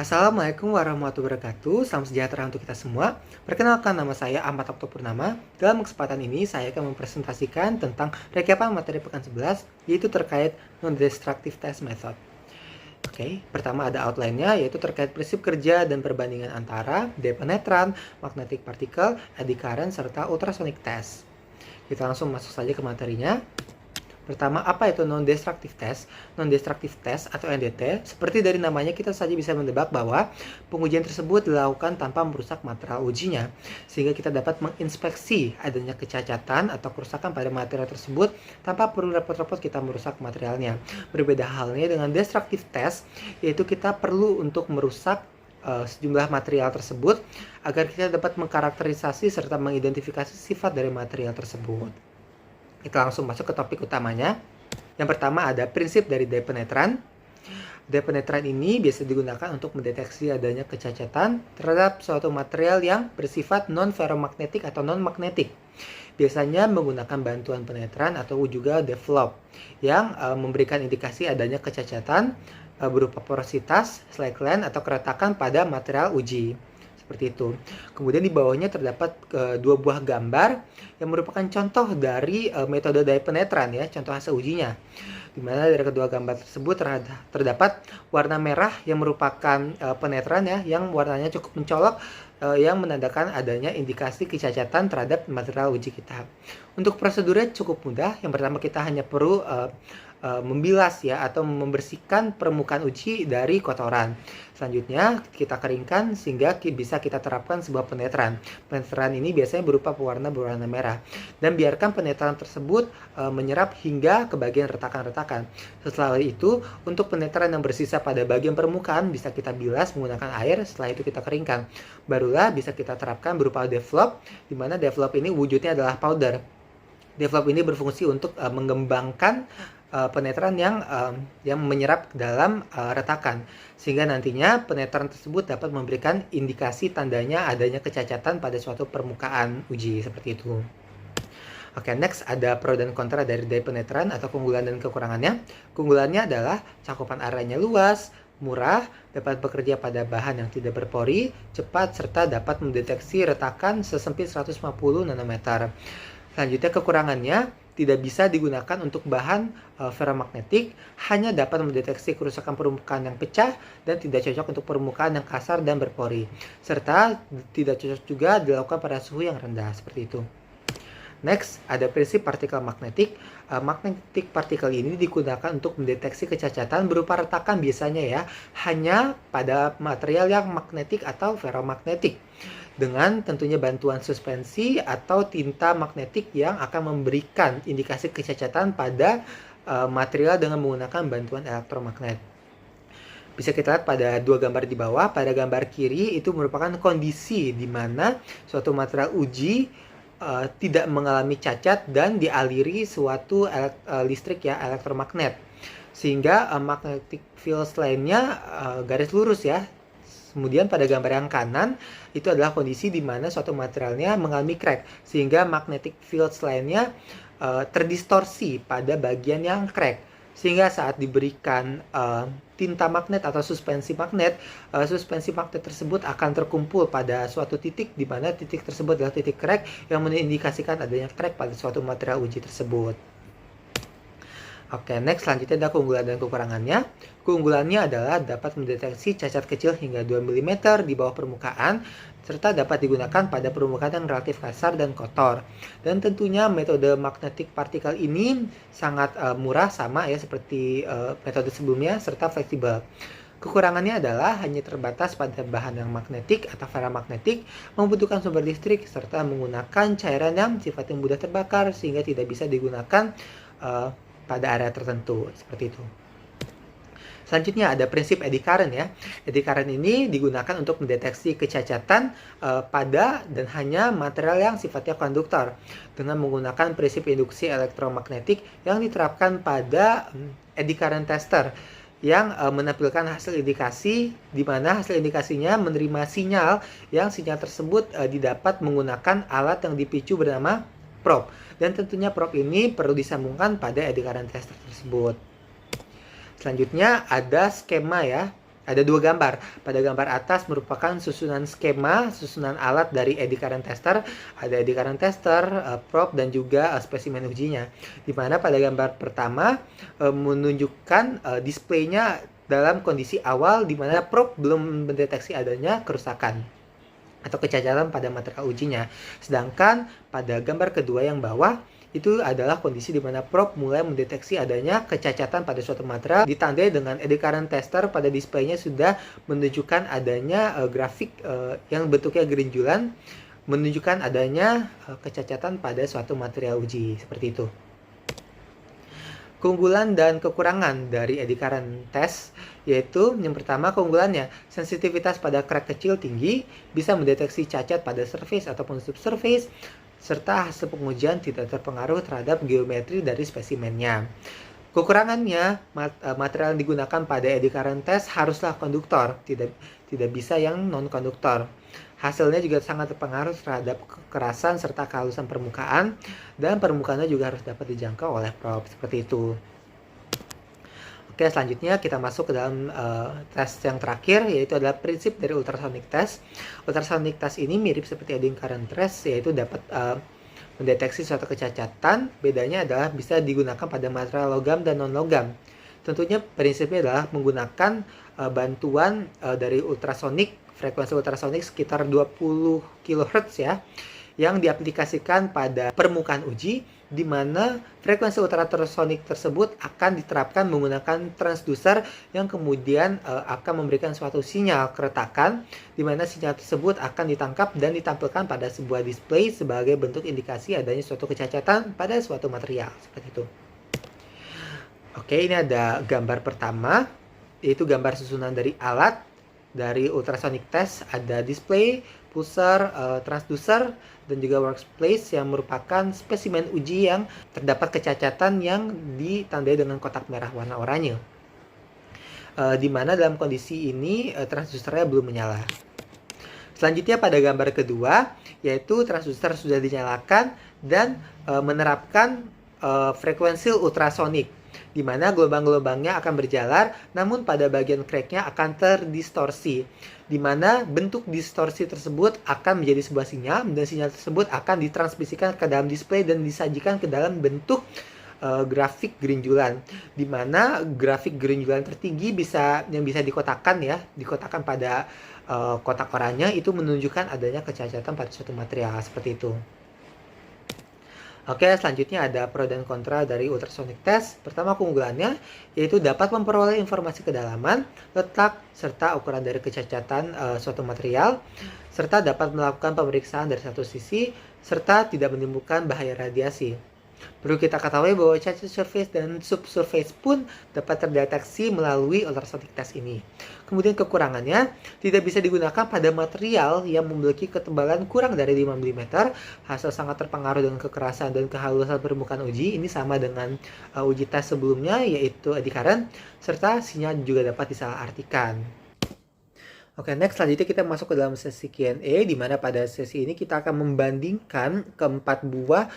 Assalamualaikum warahmatullahi wabarakatuh. Salam sejahtera untuk kita semua. Perkenalkan, nama saya Ahmad Oktopurnama. Dalam kesempatan ini saya akan mempresentasikan tentang rekapan materi pekan 11, yaitu terkait non-destructive test method. Oke, pertama ada outline-nya, yaitu terkait prinsip kerja dan perbandingan antara depenetran, magnetic particle, eddy current, serta ultrasonic test. Kita langsung masuk saja ke materinya. Pertama, apa itu non-destructive test? Non-destructive test atau NDT, seperti dari namanya kita saja bisa menebak bahwa pengujian tersebut dilakukan tanpa merusak material ujinya, sehingga kita dapat menginspeksi adanya kecacatan atau kerusakan pada material tersebut tanpa perlu repot-repot kita merusak materialnya. Berbeda halnya dengan destructive test, yaitu kita perlu untuk merusak sejumlah material tersebut agar kita dapat mengkarakterisasi serta mengidentifikasi sifat dari material tersebut. Kita langsung masuk ke topik utamanya. Yang pertama ada prinsip dari depenetran. Depenetran ini biasa digunakan untuk mendeteksi adanya kecacatan terhadap suatu material yang bersifat non-ferromagnetik atau non-magnetik. Biasanya menggunakan bantuan penetran atau juga develop yang memberikan indikasi adanya kecacatan berupa porositas, slack length, atau keretakan pada material uji. Seperti itu. Kemudian di bawahnya terdapat dua buah gambar yang merupakan contoh dari metode depenetran ya, contoh hasil ujinya. Di mana dari kedua gambar tersebut terdapat warna merah yang merupakan penetran ya, yang warnanya cukup mencolok, yang menandakan adanya indikasi kecacatan terhadap material uji kita. Untuk prosedurnya cukup mudah. Yang pertama kita hanya perlu membilas ya atau membersihkan permukaan uji dari kotoran. Selanjutnya kita keringkan sehingga bisa kita terapkan sebuah penetran. Penetran ini biasanya berupa pewarna berwarna merah dan biarkan penetran tersebut menyerap hingga ke bagian retakan-retakan. Setelah itu, untuk penetran yang bersisa pada bagian permukaan bisa kita bilas menggunakan air. Setelah itu kita keringkan. Barulah bisa kita terapkan berupa develop, di mana develop ini wujudnya adalah powder. Develop ini berfungsi untuk mengembangkan penetran yang menyerap dalam retakan, sehingga nantinya penetran tersebut dapat memberikan indikasi tandanya adanya kecacatan pada suatu permukaan uji seperti itu. Oke, next ada pro dan kontra dari depenetran atau keunggulan dan kekurangannya. Keunggulannya adalah cakupan areanya luas, murah, dapat bekerja pada bahan yang tidak berpori, cepat, serta dapat mendeteksi retakan sesempit 150 nanometer. Selanjutnya kekurangannya tidak bisa digunakan untuk bahan ferromagnetik, hanya dapat mendeteksi kerusakan permukaan yang pecah dan tidak cocok untuk permukaan yang kasar dan berpori, serta tidak cocok juga dilakukan pada suhu yang rendah seperti itu. Next, ada prinsip partikel magnetik. Magnetic particle ini digunakan untuk mendeteksi kecacatan berupa retakan biasanya ya, hanya pada material yang magnetik atau ferromagnetik, dengan tentunya bantuan suspensi atau tinta magnetik yang akan memberikan indikasi kecacatan pada material dengan menggunakan bantuan elektromagnet. Bisa kita lihat pada dua gambar di bawah. Pada gambar kiri itu merupakan kondisi di mana suatu material uji tidak mengalami cacat dan dialiri suatu listrik ya, elektromagnet, sehingga magnetic field lainnya garis lurus ya. Kemudian pada gambar yang kanan itu adalah kondisi di mana suatu materialnya mengalami crack, sehingga magnetic field lainnya terdistorsi pada bagian yang crack, sehingga saat diberikan tinta magnet atau suspensi magnet tersebut akan terkumpul pada suatu titik, di mana titik tersebut adalah titik crack yang mengindikasikan adanya crack pada suatu material uji tersebut. Oke, next selanjutnya ada keunggulan dan kekurangannya. Keunggulannya adalah dapat mendeteksi cacat kecil hingga 2 mm di bawah permukaan, serta dapat digunakan pada permukaan yang relatif kasar dan kotor. Dan tentunya metode magnetic particle ini sangat murah, sama ya seperti metode sebelumnya, serta fleksibel. Kekurangannya adalah hanya terbatas pada bahan yang magnetik atau ferromagnetik, membutuhkan sumber listrik, serta menggunakan cairan yang sifatnya mudah terbakar sehingga tidak bisa digunakan pada area tertentu, seperti itu. Selanjutnya ada prinsip eddy current ya. Eddy current ini digunakan untuk mendeteksi kecacatan pada dan hanya material yang sifatnya konduktor dengan menggunakan prinsip induksi elektromagnetik yang diterapkan pada eddy current tester yang menampilkan hasil indikasi, di mana hasil indikasinya menerima sinyal yang sinyal tersebut didapat menggunakan alat yang dipicu bernama probe, dan tentunya probe ini perlu disambungkan pada eddy current tester tersebut. Selanjutnya ada skema ya. Ada dua gambar. Pada gambar atas merupakan susunan skema, susunan alat dari eddy current tester. Ada eddy current tester, probe, dan juga spesimen ujinya. Dimana pada gambar pertama menunjukkan displaynya dalam kondisi awal dimana probe belum mendeteksi adanya kerusakan atau kecacatan pada material ujinya. Sedangkan pada gambar kedua yang bawah itu adalah kondisi di mana probe mulai mendeteksi adanya kecacatan pada suatu material, ditandai dengan eddy current tester pada displaynya sudah menunjukkan adanya grafik yang bentuknya gerinjulan, menunjukkan adanya kecacatan pada suatu material uji, seperti itu. Keunggulan dan kekurangan dari eddy current test yaitu yang pertama, keunggulannya sensitivitas pada crack kecil tinggi, bisa mendeteksi cacat pada surface ataupun subsurface, serta hasil pengujian tidak terpengaruh terhadap geometri dari spesimennya. Kekurangannya, material yang digunakan pada eddy current test haruslah konduktor, tidak bisa yang non-konduktor. Hasilnya juga sangat terpengaruh terhadap kekerasan serta kehalusan permukaan, dan permukaannya juga harus dapat dijangkau oleh probe, seperti itu. Oke, selanjutnya kita masuk ke dalam tes yang terakhir, yaitu adalah prinsip dari ultrasonic test. Ultrasonic test ini mirip seperti eddy current test, yaitu dapat mendeteksi suatu kecacatan. Bedanya adalah bisa digunakan pada material logam dan non-logam. Tentunya prinsipnya adalah menggunakan bantuan dari ultrasonik, frekuensi ultrasonik sekitar 20 kHz ya, yang diaplikasikan pada permukaan uji, di mana frekuensi ultrasonik tersebut akan diterapkan menggunakan transducer yang kemudian akan memberikan suatu sinyal keretakan, di mana sinyal tersebut akan ditangkap dan ditampilkan pada sebuah display sebagai bentuk indikasi adanya suatu kecacatan pada suatu material, seperti itu. Oke, ini ada gambar pertama, yaitu gambar susunan dari alat dari ultrasonic test. Ada display, pulsar, transducer, dan juga workplace yang merupakan spesimen uji yang terdapat kecacatan yang ditandai dengan kotak merah warna oranye. Di mana dalam kondisi ini transducernya belum menyala. Selanjutnya pada gambar kedua, yaitu transducer sudah dinyalakan dan menerapkan frekuensi ultrasonik, di mana gelombang-gelombangnya akan berjalar, namun pada bagian cracknya akan terdistorsi, di mana bentuk distorsi tersebut akan menjadi sebuah sinyal, dan sinyal tersebut akan ditransmisikan ke dalam display dan disajikan ke dalam bentuk grafik gerinjulan, di mana grafik gerinjulan tertinggi yang bisa dikotakkan ya, dikotakkan pada kotak oranye, itu menunjukkan adanya kecacatan pada suatu material, seperti itu. Oke, selanjutnya ada pro dan kontra dari ultrasonic test. Pertama, keunggulannya yaitu dapat memperoleh informasi kedalaman, letak, serta ukuran dari kecacatan suatu material, serta dapat melakukan pemeriksaan dari satu sisi, serta tidak menimbulkan bahaya radiasi. Perlu kita ketahui bahwa cacat surface dan subsurface pun dapat terdeteksi melalui ultrasonic test ini. Kemudian kekurangannya, tidak bisa digunakan pada material yang memiliki ketebalan kurang dari 5 mm, hasil sangat terpengaruh dengan kekerasan dan kehalusan permukaan uji. Ini sama dengan uji tes sebelumnya, yaitu eddy current, serta sinyal juga dapat disalahartikan. Oke, next selanjutnya kita masuk ke dalam sesi Q&A, di mana pada sesi ini kita akan membandingkan keempat buah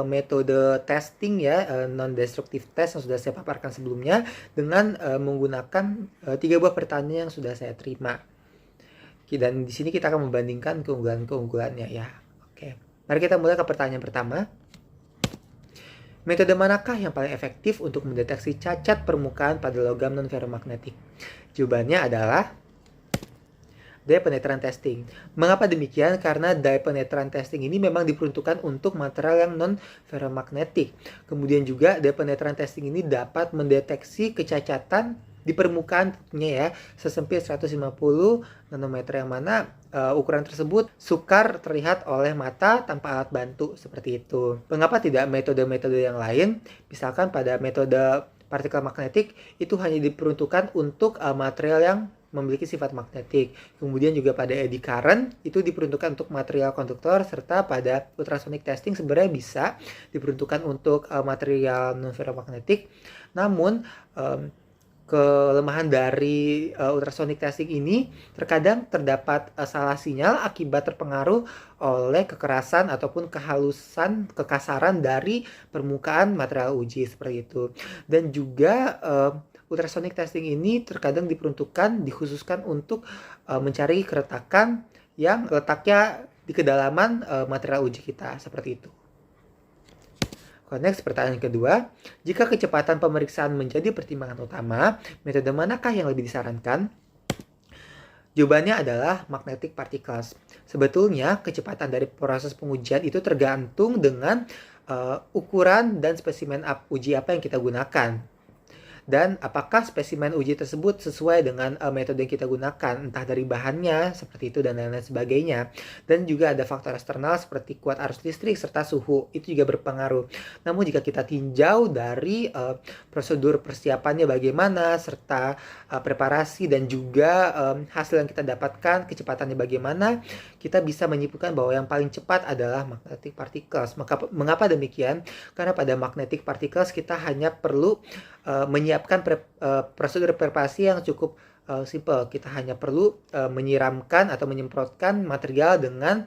metode testing ya, non-destructive test yang sudah saya paparkan sebelumnya dengan menggunakan 3 buah pertanyaan yang sudah saya terima. Dan di sini kita akan membandingkan keunggulan-keunggulannya ya. Oke, mari kita mulai ke pertanyaan pertama. Metode manakah yang paling efektif untuk mendeteksi cacat permukaan pada logam non-ferromagnetik? Jawabannya adalah dye penetration testing. Mengapa demikian? Karena dye penetration testing ini memang diperuntukkan untuk material yang non-ferromagnetik. Kemudian juga dye penetration testing ini dapat mendeteksi kecacatan di permukaan tentunya ya, sesempit 150 nanometer, yang mana ukuran tersebut sukar terlihat oleh mata tanpa alat bantu, seperti itu. Mengapa tidak metode-metode yang lain? Misalkan pada metode partikel magnetik itu hanya diperuntukkan untuk material yang memiliki sifat magnetik. Kemudian juga pada eddy current itu diperuntukkan untuk material konduktor, serta pada ultrasonic testing sebenarnya bisa diperuntukkan untuk material non-ferromagnetik. Namun kelemahan dari ultrasonic testing ini terkadang terdapat salah sinyal akibat terpengaruh oleh kekerasan ataupun kekasaran dari permukaan material uji, seperti itu. Dan juga ultrasonic testing ini terkadang dikhususkan untuk mencari keretakan yang letaknya di kedalaman material uji kita, seperti itu. Next, pertanyaan kedua, jika kecepatan pemeriksaan menjadi pertimbangan utama, metode manakah yang lebih disarankan? Jawabannya adalah magnetic particles. Sebetulnya kecepatan dari proses pengujian itu tergantung dengan ukuran dan spesimen uji apa yang kita gunakan. Dan apakah spesimen uji tersebut sesuai dengan metode yang kita gunakan, entah dari bahannya, seperti itu, dan lain-lain sebagainya. Dan juga ada faktor eksternal seperti kuat arus listrik serta suhu, itu juga berpengaruh. Namun jika kita tinjau dari prosedur persiapannya bagaimana, serta preparasi dan juga hasil yang kita dapatkan, kecepatannya bagaimana, kita bisa menyimpulkan bahwa yang paling cepat adalah magnetic particles. Mengapa demikian? Karena pada magnetic particles kita hanya perlu menyiapkan prosedur preparasi yang cukup simple. Kita hanya perlu menyiramkan atau menyemprotkan material dengan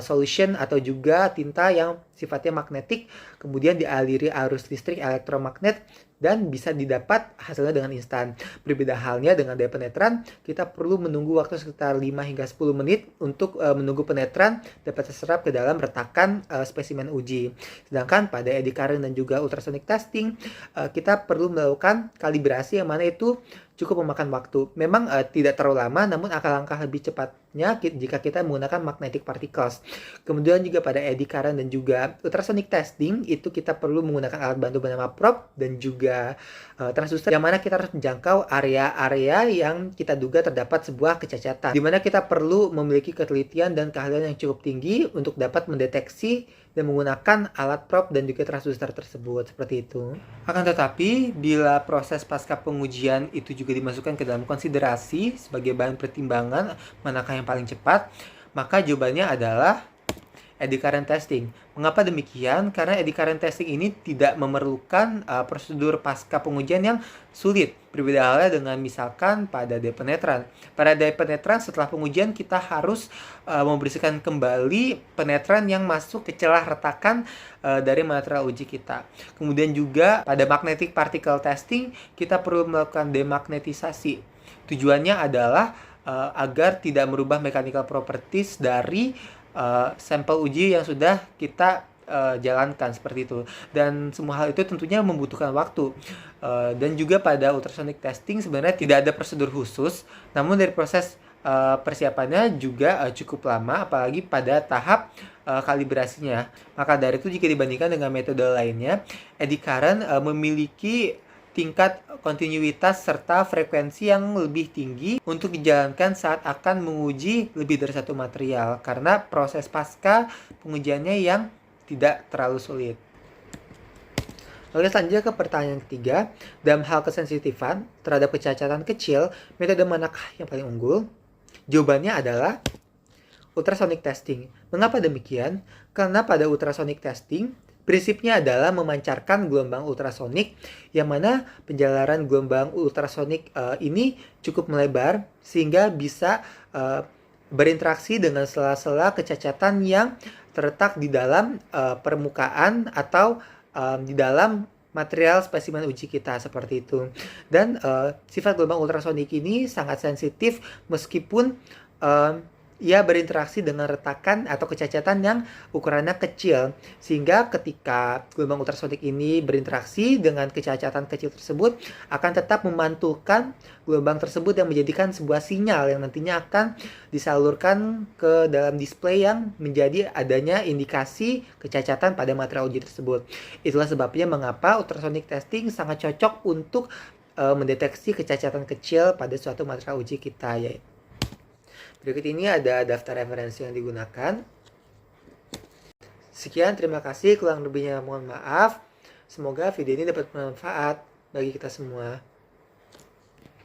solution atau juga tinta yang sifatnya magnetik, kemudian dialiri arus listrik elektromagnet, dan bisa didapat hasilnya dengan instan. Berbeda halnya dengan daya penetran, kita perlu menunggu waktu sekitar 5 hingga 10 menit untuk menunggu penetran dapat terserap ke dalam retakan spesimen uji. Sedangkan pada eddy current dan juga ultrasonic testing, kita perlu melakukan kalibrasi yang mana itu cukup memakan waktu. Memang tidak terlalu lama, namun akan langkah lebih cepatnya jika kita menggunakan magnetic particles. Kemudian juga pada eddy current dan juga ultrasonic testing, itu kita perlu menggunakan alat bantu bernama probe dan juga transducer, yang mana kita harus menjangkau area-area yang kita duga terdapat sebuah kecacatan, di mana kita perlu memiliki ketelitian dan keahlian yang cukup tinggi untuk dapat mendeteksi dan menggunakan alat probe dan juga transducer tersebut, seperti itu. Akan tetapi, bila proses pasca pengujian itu juga dimasukkan ke dalam konsiderasi sebagai bahan pertimbangan manakah yang paling cepat, maka jawabannya adalah eddy current testing. Mengapa demikian? Karena eddy current testing ini tidak memerlukan prosedur pasca pengujian yang sulit. Berbeda halnya dengan misalkan pada daya penetran. Pada daya penetran setelah pengujian kita harus membersihkan kembali penetran yang masuk ke celah retakan dari material uji kita. Kemudian juga pada magnetic particle testing kita perlu melakukan demagnetisasi. Tujuannya adalah agar tidak merubah mechanical properties dari sampel uji yang sudah kita jalankan, seperti itu. Dan semua hal itu tentunya membutuhkan waktu. Dan juga pada ultrasonic testing sebenarnya tidak ada prosedur khusus, namun dari proses persiapannya juga cukup lama, apalagi pada tahap kalibrasinya. Maka dari itu jika dibandingkan dengan metode lainnya, eddy current memiliki tingkat kontinuitas serta frekuensi yang lebih tinggi untuk dijalankan saat akan menguji lebih dari satu material, karena proses pasca pengujiannya yang tidak terlalu sulit. Oke, selanjutnya ke pertanyaan ketiga. Dalam hal kesensitifan terhadap kecacatan kecil, metode manakah yang paling unggul? Jawabannya adalah ultrasonic testing. Mengapa demikian? Karena pada ultrasonic testing, prinsipnya adalah memancarkan gelombang ultrasonik, yang mana penjalaran gelombang ultrasonik ini cukup melebar sehingga bisa berinteraksi dengan sela-sela kecacatan yang terletak di dalam permukaan atau di dalam material spesimen uji kita, seperti itu. Dan sifat gelombang ultrasonik ini sangat sensitif meskipun ia berinteraksi dengan retakan atau kecacatan yang ukurannya kecil, sehingga ketika gelombang ultrasonik ini berinteraksi dengan kecacatan kecil tersebut akan tetap memantulkan gelombang tersebut yang menjadikan sebuah sinyal yang nantinya akan disalurkan ke dalam display yang menjadi adanya indikasi kecacatan pada material uji tersebut. Itulah sebabnya mengapa ultrasonic testing sangat cocok untuk mendeteksi kecacatan kecil pada suatu material uji kita, yaitu. Berikut ini ada daftar referensi yang digunakan. Sekian, terima kasih. Kurang lebihnya mohon maaf. Semoga video ini dapat bermanfaat bagi kita semua.